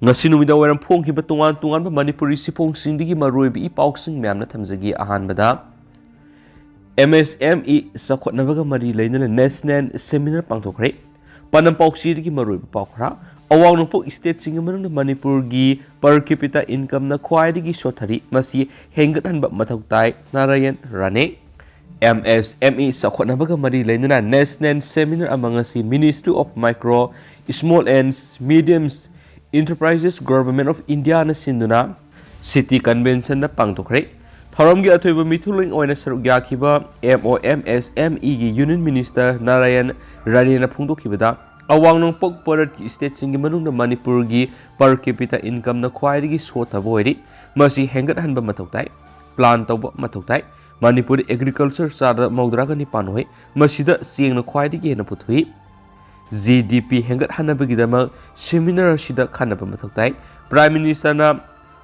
ngasi numida waram phongkhiba tungan tungan ba Manipuri siphongsingdigi maroibi ipausing myamna thamjagi ahanbada MSME sakhotnabaga mari leinana national seminar pangthokre panam pauksidi ki maroibi paukhra awang nungpok state singa manung Manipur gi per capita income na khwaidigi sothari masi hengathanba mathautai Narayan Rane MSME sakhotnabaga mari leinana national seminar amangasi Ministry of Micro Small and Medium Enterprises Government of India na sinduna City Convention na pangthokre thoramgi athoiba mithuling oina saruk yakhiba MOMSME gi Union Minister Narayan Rane na phungdokhibada awang nungpok parat ki state singi manung na Manipur gi per capita income na khwaidigi sotha boiri masi hengat hanba mathautai plan tawba mathautai Manipur agriculture sada mawdraga ni panoi masida sieng na khwaidigi na puthui GDP hengat hanabagidama seminar sida khanaba mathautai Prime Minister na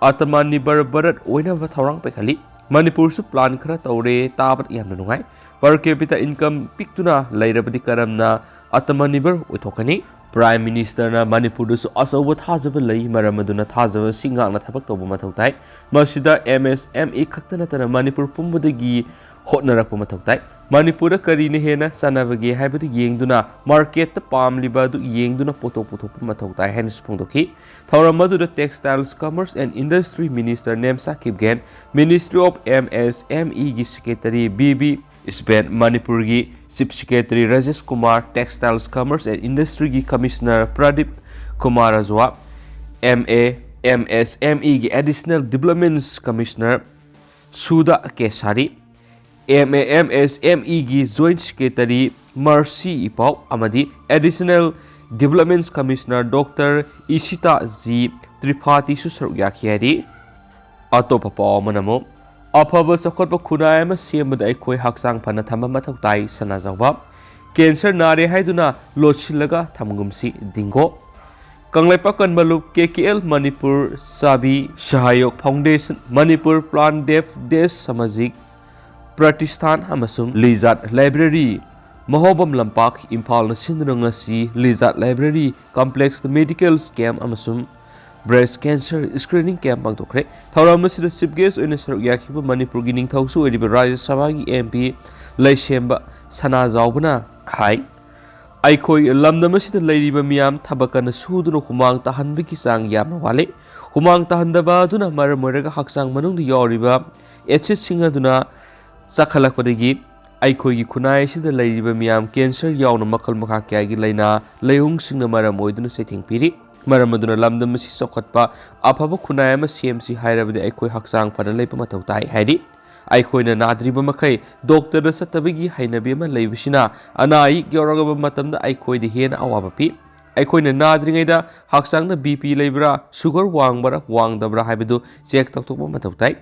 Atmanirbhar Bharat oina va thorang pekhali Manipur su plan khara taure tabat yamna nungai per capita income piktuna lairabadi karamna Atmanirbhar oithokani Prime Minister na Manipur su asawa thajaba lei maramaduna thajaba singak na thabak toba mathautai masida MSME khaktana tana Manipur pumbadagi hotnarakpa mathautai Manipur kari ne hena sanabage haibadu yengduna market ta pamliba du yengduna poto mathautai hen spongdoki thauramadu the Textiles Commerce and Industry Minister Nemsa Kipgen Ministry of MSME gi Secretary BB Isben Manipur gi Chief Secretary Rajesh Kumar Textiles Commerce and Industry gi Commissioner Pradip Kumar Azwa MSME gi Additional Developments Commissioner Suda Kesari MSME gi Joint Secretary Mercy Ipau amadi Additional Developments Commissioner Dr. Ishita G. Tripathi su saruk yakhiari atopa paw manamo afaba sakhotpa khunai ma sembada aikhoi haksang phana thamba mathautai sanajawba cancer nare haiduna lochilaga thamgumsi dingo Kanglaipa Kanbalup KKL Manipur Sabi Sahayok Foundation Manipur Plan Deaf Desh Samajik Pratistan amasung Lizat Library Mahobam Lampak Impal na sinrangasi Lizat Library Complex Medical Scam amasung Breast Cancer Screening Camp pangthokre thauramasi chief guest oina saruk yakhiba Manipur gi ningthausu oidiba Rajya Sabha gi MP Laisemba Sana Jawbana hai Aikoi lamdamasida leiriba miyam thabakana suduna humang tahanbiki sang yamna wale humang tahandaba duna maramoraga haksang manungda yoriba acid singa duna sakhalakpadagi aikoi gi khunai sida leiriba miyam cancer yauna makal makha kya gi laina leung singna maram oiduna setting piri maramaduna lamdamasi sokhatpa afaba khunai ma CMC hairabadi aikoi haksang phana leipa mathautai hairi aikoina nadriba makai doctor da satabagi hainabi ma leibisina anai gyoragaba matamda aikoidi hen awaba pi aikoina nadringaida haksangna BP leibra sugar wangbara wangdabra haibedu check tokthokba mathautai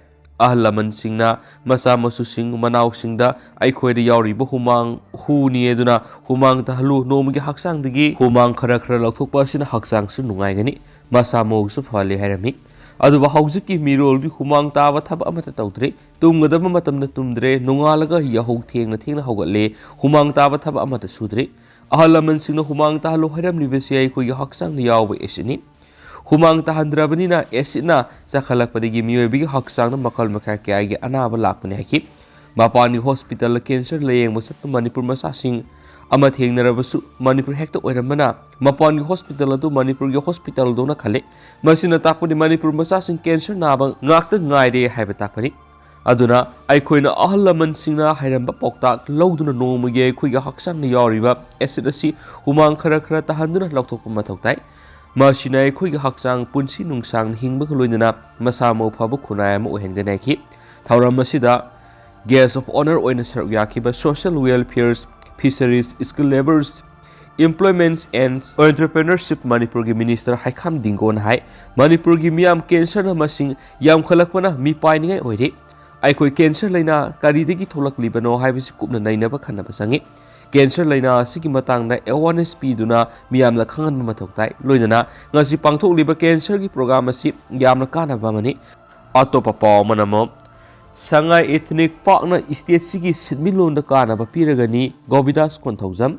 ahalaman singna masa masu sing manau singda aikoida yauriba humang huni eduna humang tahlu nomgi haksang digi humang khara khara lathokpa sina haksang su nungai gani masa mo su phale hairami aduba haujuki mirol bi humang taba thab amata tawdre tumgadaba matamna tumdre nungalaga yahou thengna hogatle humang taba thab amata sudre ahalaman singna humang tahlu haram libesi ai ko haksang yawa esini humang tahandrabanina esina sakhalakpadagi miyobi haksang na makal makha kya gi anaba lakpane haki mapani hospital cancer layeng masat Manipur masasing ama thengnarabasu Manipur hekta oiramana mapani hospital adu Manipur gi hospital dona khale masina takpani Manipur masasing cancer naba ngakta ngaire haiba takpani aduna aikoina ahalaman singna hairamba poktak lawduna nomage khuiga haksang na yoriba acid asi humang khara khara tahanduna laukthokpa mathautai masina khuiga haksang punsi nungsang hingba khloinana masa mo phaba khunai ma ohenganai ki thauram masida guest of honor oina saruk yakhiba social welfare fisheries skill laborers employments and entrepreneurship Manipur gi minister Haikham Dingon hai Manipur gi miyam cancer na masing yam khalakpana mi painingai oire aikoi cancer leina karidagi tholak libano haibisi kupna nainaba khanaba sangi cancer leina asigi matangna awareness piduna miyamna khangan mathoktai loinana ngasi pangthok liba cancer gi program asi yamna kanaba mani atopa paw manamo Sangai ethnic parkna state sigi sidmilonda kanaba piragani Govidas Konthojam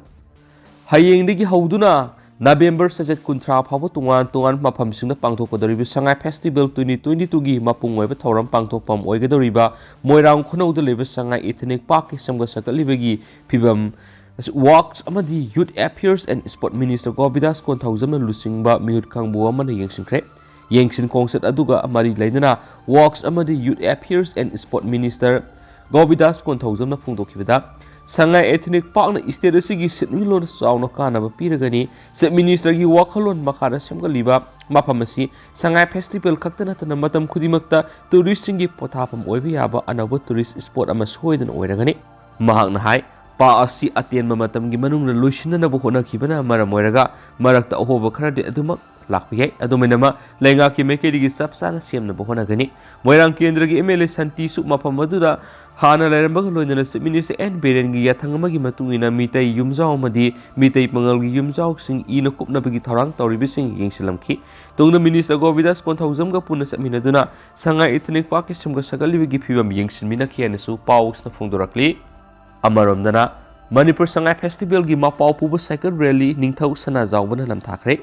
hayengdagi hauduna November Sajet Kuntra Pabo Tungan Tungan Mapam Sing the Pangthokadoriba Sangai Festival 2022 gi Mapung Weba Thoram Pangthokpam Oigadoriba Moirang Kono the Liver Sangai Ethnic Park Samga Sakalibagi Pibam Walks Amadi Youth Affairs and Sport Minister Gobidas Kontauzam Lusingba Mute Kangbu Amana Yangshin Crep Yangshin Kongset Aduga Amari Laidana Walks Amadi Youth Affairs and Sport Minister Gobidas Kontauzam Pungdokibida Sangai Ethnic Park na State Asigi Sitmilon Sauna Kanaba Piragani Set Minister gi Wakalon Makara Samgaliba Mapamasi Sangai Festival Kaktanatana Matam Kudimakta Touristing Potapam Oibiaba Anaba Tourist Sport Amasoidan Oiragani Mahang Nahai Pa asi atien mamatam gi manung na luisina na buhona kibana maramoiraga marakta ohoba kharade aduma lakpiyai adumenama lenga ki mekedi gi sapsana semna buhona gani moirang kendra gi MLA santi su mapam madura hana lairambag loinana se minister en beren gi yathangama gi matungina mitai yumjao madi mitai pangal gi yumjao sing ina kupna bagi thorang tawribi sing yengsilamki tungna minister Govidas Kontauzam ga puna saminaduna sanga ethnic park semga sagalibi gi phibam yengsinmina khianasu paus na phongdorakli Amaromdana Manipur Sangai Festival gi Mapau Puba Cycle Rally Ningthau Sana Zawbana Lamthakre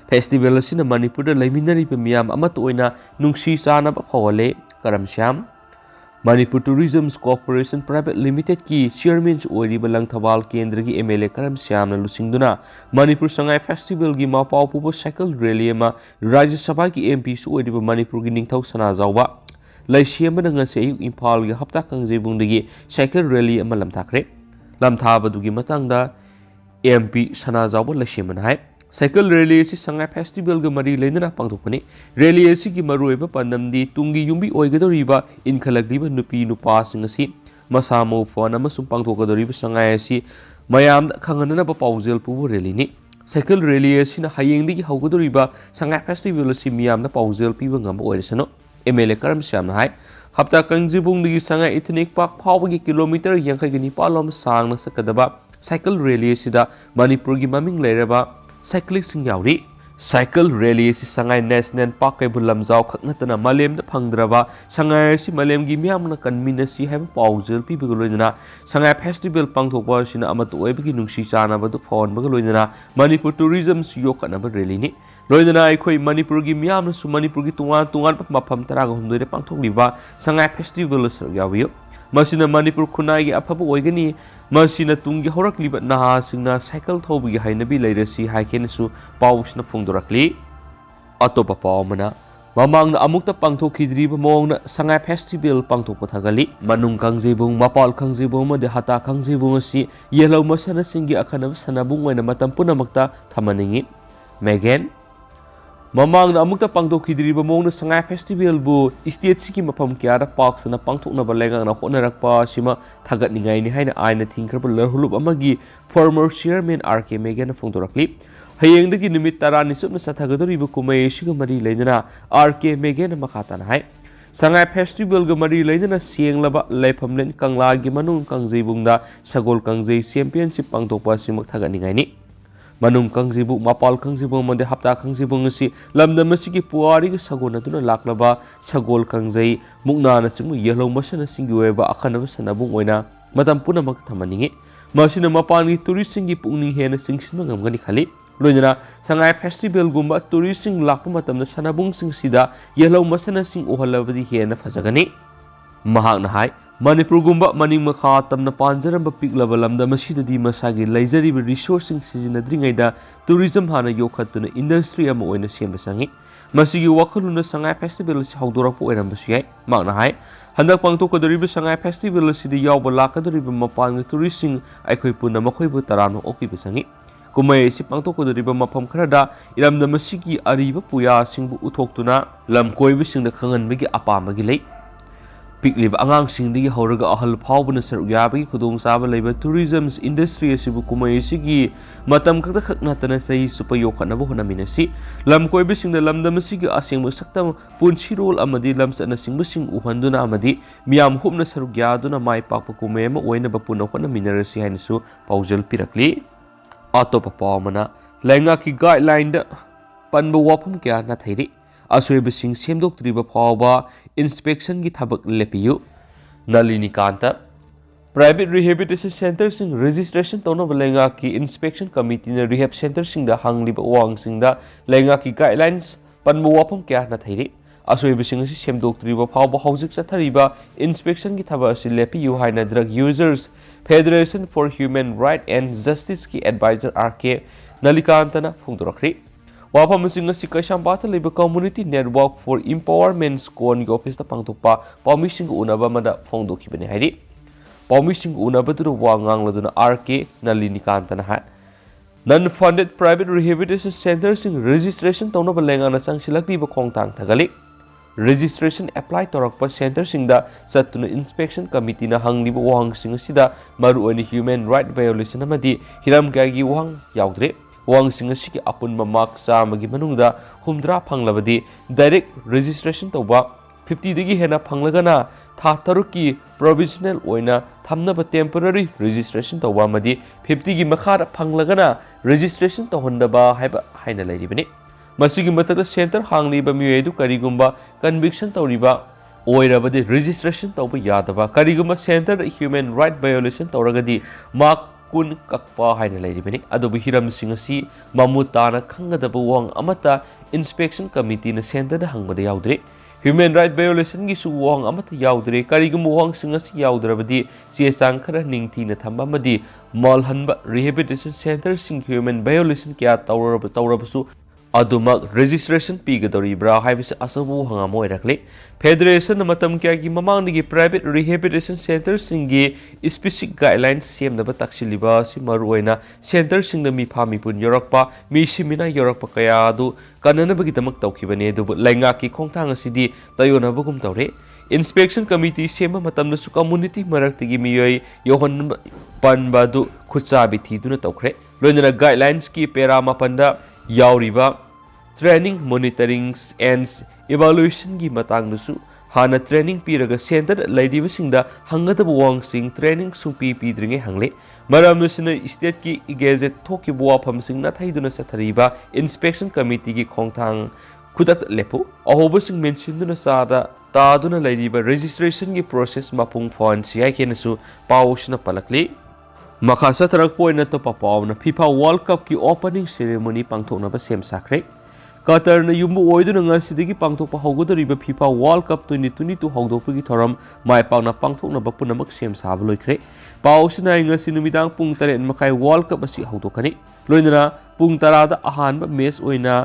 Festival asina Manipur da laiminari miyam amatu oina nungsi sana ba phawale Karamsyam Manipur Tourism Corporation Private Limited ki chairman oiri balang thawal kendra gi MLA Karamsyam na lusingduna Manipur Sangai Festival gi Mapau Puba Cycle Rally ma Rajya Sabha ki MP su oiri Manipur gi Ningthau Sana Zawba Laisiamana ngase ayuk Impal gi hapta kangjebungdagi cycle rally ama lamthakre lamthabadugi matangda MP sana zawba laisiamana hai cycle rally si sangai festival ga mari leinana pangthokpani rally si gi maruiba pandamdi tungi yumbi oigadoriba inkhalagriba nupi nupa singasi masamo fon ama sum pangthokadoriba sangai si mayam khanganana ba paujel pubu rally ni cycle rally si na hayengdi gi haugadoriba sangai festival si miyam na paujel piba ngam oiresano MLA Karamsyam hai hapta kangjibung digi sanga ethnic park phawgi kilometer yankai gini palom sang na sakadaba cycle rally sida Manipur gi maming leiraba cyclist sing yauri cycle rally si sangai national park kai bulamjau khaknatana malem da phangdraba sangai si malem gi miam na kanmina si have paujel pi bigoloina sangai festival pangthokba sina amatu oibgi nungsi chana badu phone bagoloina Manipur tourism yokana ba rally ni Loidana akhoi Manipur gi miyam su Manipur gi tungan mafam taraga humdoi de pangthokliba sangai festival sar yawiyo masina Manipur khunai gi afaba oigani masina tungi horakliba naha singna cycle thobi gi hainabi leirasi haikenesu pausna phungdorakli atopa pawmana mamangna amukta pangthokhidriba mongna sangai festival pangthokpa thagali manung kangjebung mapal kangjebung ma de hata kangjebung asi yellow masana singi akhana sanabung oina matam punamakta thamaningi Megan Mamang na amukta pangthokidriba mongna sangai festival bu state siki mafam kyara park sana pangthoknaba lengang na honarakpa sima thagatningai ni haina aina thingkraba lerhulup amagi former chairman RK Megan phongdorakli hayengdagi nimit 10 ni supna sathagadoriba kumai siga mari leinana RK Megan makhatana hai sangai festival ga mari leinana sienglaba leifamlen kangla gi manung kangjebungda sagol kangjei championship pangthokpa simak thagatningai ni Manung Kangzibu Mapal Kangzibu Mande Hapta Kangzibu ngasi lamda masigi puari ga sagona tuna laklaba sagol kangjai mukna na simu yellow masana singiweba akhana sanabu oina matam puna mak thamaninge masina mapani touristing gi pungning hena singsin ngamgani khali loinana sangai festival gumba touristing lakpa matam na sanabung sing sida yellow masana sing ohalabadi hena phajagani mahak na hai Manipur gumba maning makha tamna panjaramba piklaba lamda masidadi masagi laizariba resourcing sizinadringaida tourism hana yokhatuna industry ama oina semba sangi masigi wakhaluna sangai festival si hawdorakpa oirambasu yai makna hai handak pangthokadoriba sangai festival sidi yawba lakadoriba mapanga touristing aikhoi puna makhoibu tarano okpiba sangi kumai si pangthokadoriba mafam kharada iramda masigi ariba puya singbu uthoktuna lamkoiba singda khanganbagi apamagi lei Piklib angang singdigi horaga ahal phawbana saruk yabagi khudong saba leiba tourism industry asibu kumai sigi matam kakta khaknatana sei supayokhanaba honaminasi lamkoiba singda lamdam sigi asengba saktam punchirol amadi lamsana singba sing uhanduna amadi miyam hupna saruk yaduna mai pakpa kumai ama oinaba puna honaminarasi hainasu paujal pirakli atopa pawmana lenga ki guideline da panba wafam kya na thairi Asoibasing semdoktriba phawba inspection gi thabak lepiyu Nalini Kanta Private rehabilitation centers sing registration tono balenga ki inspection committee na rehab centers sing da hangliba wang sing da lenga ki guidelines panmu wapam kya na thairi asoi bising si semdoktriba phawba hauzik chathariba inspection ki thaba si lepi yu haina drug users Federation for Human Rights and Justice ki advisor RK Nalikantana phungdorakri wapam sing si kaisambata leba community network for empowerment squad ki office ta pangthokpa permission unaba mada phongdoki bani hairi Permission unabatu wangang laduna RK Nalinikantana ha non-funded private rehabilitation centers in registration tawna balenga na sangsilakti ba khongtang thagali registration apply torakpa centers sing da satuna inspection committee na hangliba wang sing sida maru ani human right violation amadi hiram kagi wang yaudre wang sing siki apun mark samagi manungda humdra phanglabadi direct registration tawba 50 dagi hena phanglagana tha taruki provisional oina thamnaba temporary registration tawba madi 50 gi makhara phanglagana registration tawhandaba haiba haina lairibani masigi matada center hangliba miyedu karigumba conviction tawriba oirabadi registration tawba yadaba karigumba center human right violation tawragadi mark kun kakpa haina lairibani adobu hiram singasi mamutana khangadaba wang amata inspection committee na center da hangbada yaudre Human right violation gi su wang amata yaudre karigum wang singasi yaudrabadi siesang khara ningthi na thamba madi malhanba rehabilitation center sing human violation kya tawrabasu adumak registration pigadori bra haibis asabu hangamo irakle Federation matam kya gi mamang gi private rehabilitation center singi specific guidelines sem na taksiliba si maruina center sing na mi phami pun yorakpa mi simina yorakpa kaya adu kanana bagi tamak tawkibane du lainga ki khongthang asidi tayona bugum tawre inspection committee sema matam na su community marakti gi miyoi yohon panbadu khucha bithi duna tawkhre loinana guidelines ki pera mapanda yauriba training monitoring and evaluation gi matang nusu hana training piraga center ladiba singda hangada wang sing training supi pidringe hangle maram nusina state ki gazette thoki buwa pham sing na thaiduna sathariba inspection committee gi khongthang khudak lepu ahobo sing mention duna sada taduna ladiba registration gi process mapung phone siai kenasu pawsna palakli makhasa tarak point to papawna FIFA World Cup ki opening ceremony pangthokna ba sem sakhre Qatar na yumbu oiduna ngasidigi pangthokpa haugodariba FIFA World Cup 2022 haudokpagi thoram mai pangna pangthokna ba punamak sem sab loikre pausina ngasi numidang pung 3 makai World Cup asi haudokani loinana pung 10 da ahanba match oina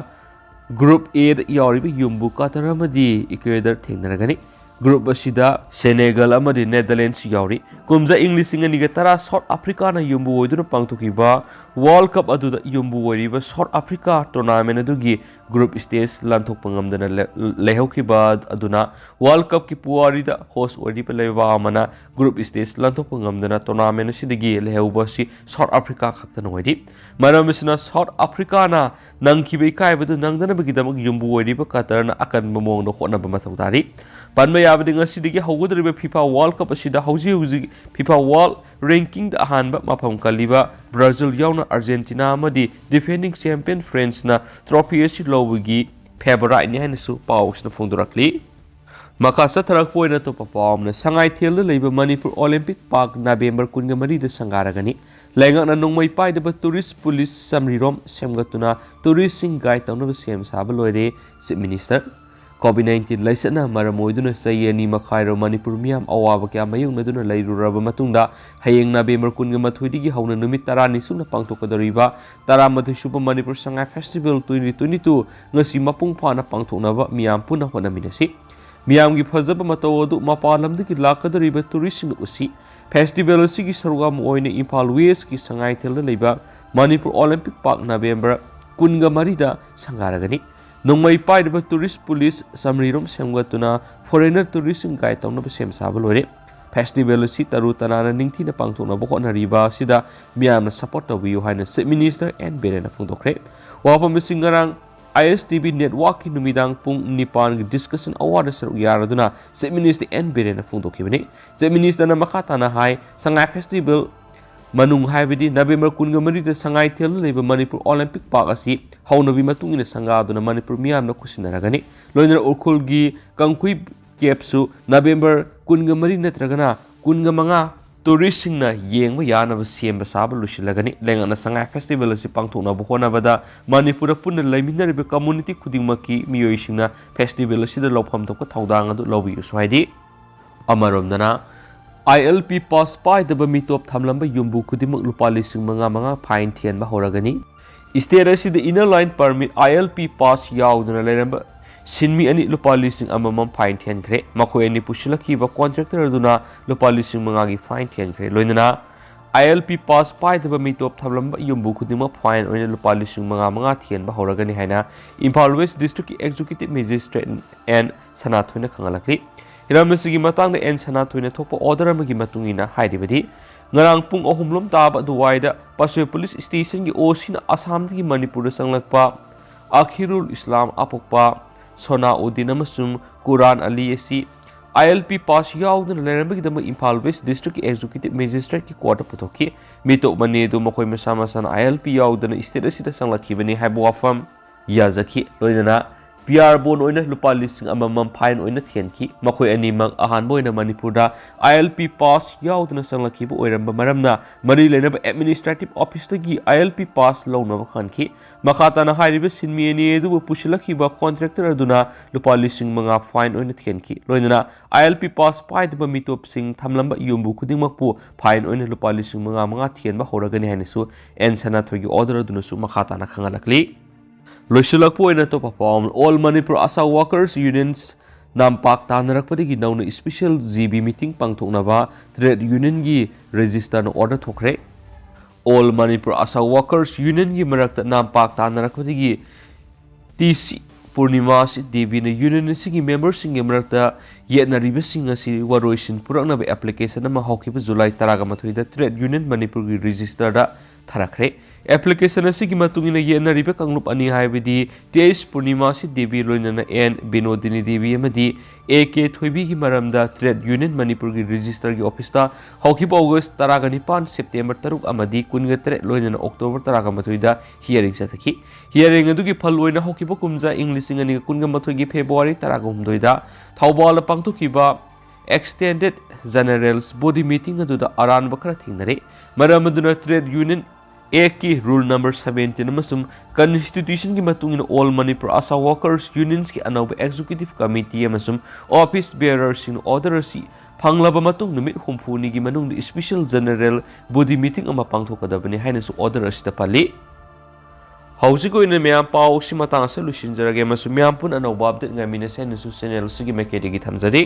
group A da yariba yumbu Qatar amadi Ecuador thengnaragani group asida Senegal amadi Netherlands yauri kumza English ingani tara South Africa na yumbu oiduna pangthokiba World Cup aduda yumbu oiriba South Africa tournament adugi group stage lanthok pangamdana lehaukiba aduna World Cup ki puari da host oiriba leba amana group stage lanthok pangamdana tournament asidagi lehauba si South Africa khakta noidi maramsina South Africa na nangkibe kaibadu nangdana bagidamag yumbu oiriba Qatar na akan mamong no khona ba mathaudari panma yabadi ngasidigi haugodriba FIFA World Cup asida hauji FIFA World ranking da ahanba mafam kaliba Brazil yauna Argentina amadi defending champion France na trophy asi lowigi favorite ni hanasu paus na phongdorakli makasa tharak poina to papam na sangai thel leiba Manipur Olympic Park November 13 da sangaragani lainga na nongmai pai da tourist police samrirom semgatuna tourist sing guide tawna sem saba loire chief minister COVID-19 laisana maramoiduna sayani makhairo Manipur miam awaba kya mayung naduna lairuraba matungda hayeng November 13 gi hauna numit 10 ni suna pangthokadariba 13 suba Manipur Sangai Festival 2022 ngasi mapung phana pangthoknaba miam puna honaminasi miam gi phajaba matodu mapalamdi ki lakadariba tourism usi festival sigi sarugam oine Impal West ki Sangai thelda leiba Manipur Olympic Park November 13 da sangaragani Nongmai pai da tourist police samrirom semgatuna foreigner tourism guide tawna sem sabalore festival si taru tanana ningthi na pangthokna bokona riba sida miam na support tawiu haina chief minister and berena phungdokre wapa misingarang ISTV network ki numidang pung nipan gi discussion award ser yaraduna chief minister and berena phungdokibani chief minister na makata na hai Sangai festival Manung haibidi November 13 da Sangai thel leiba Manipur Olympic Park asi haunabi matungina sangaduna Manipur miam na kusinaragani loinara urkhul gi kangkhui capsu November 13 natragana 15 tourist-singna yengba yanaba semba saba lusilagani lengana sangai festival asi pangthoknaba honabada Manipura punna laiminariba community khudingmaki miyoisingna festival asida lawpham thokpa thaudang adu lawbiyu swaidi amaromdana ILP pass paidaba mitop thamlamba yumbu khudimak lupa lising manga fine thianba horagani state asida inner line permit ILP pass yauduna leramba sinmi ani lupa lising amamam fine thian khre makhoi ani pusilakhiba contractor aduna lupa lising manga gi fine thian khre loinana ILP pass paidaba mitop thamlamba yumbu khudima fine oina lupa lising manga thian ba horagani haina Imphal West District Executive Magistrate and Sanathoina khangalakli hiramnasigi matang en Sanathoina thokpa order amagi matungina haidibadi ngarang pung ahumlom taba duwaida Paswe Police Station gi osina Assam gi Manipur sanglakpa Akhirul Islam apokpa Sona Udin amasung Quran Ali asi ILP pass yauduna lerambagi dama Imphal West District Executive Magistrate ki quarter putoki mito mane du makhoi masamasan ILP yauduna state asida sanglakibani haibu wafam yazaki loinana PR bon oina lupa lising amamam fine oina thianki makhoi animang ahan boina Manipur da ILP pass yauduna sanglakhibu oiramba maramna mari lenaba administrative office gi ILP pass lawnaba khanki makhata na hairiba sinmi ani edu pusilakhiba contractor aduna lupa lising manga fine oina thianki loinana ILP pass paidaba mitop sing thamlamba yumbu khudingmakpu fine oina lupa lising manga thianba horagani hanisu en Sanathogi order aduna su makhata na khangalakli Loisulakpo ina to perform all Manipur Asa Workers Unions nampak tanarakpadigi nauna special GB meeting pangthoknaba trade union gi register na order thokre all Manipur Asa Workers Union gi marakta nampak tanarakpadigi TC Purnima si Devi na union sigi members sing marakta yetna ribasing asi waroisin purakna be application na hokiba July 13 da trade union Manipur gi register da tharakre application asigi matungina yena ribe kanglup ani haibidi TS Purnima si Devi loinana N Binodini Devi amadi AK Thoibi gi maramda trade union Manipur gi register gi office ta hokiba August 15 September 3 amadi 13 loinana October 13 da hearing sathaki hearing adu gi phal loina hokiba kumja English ani 13 gi February 13 da Thawbal pangthukiba extended generals body meeting adu da aran bakra thingnare maramaduna trade union AK rule number 17 amasum constitution ki matungina all Manipur Asa Workers Unions ki anauba executive committee amasum office bearers in order si phanglaba matung numit humphuni gi manung special general body meeting ama pangthokadabani haina su order asida pali hausigo ina myam pau si matang sa lusin jarage amasum myam pun anauba update ngamina sen su channel sigi mekedi gi thamjari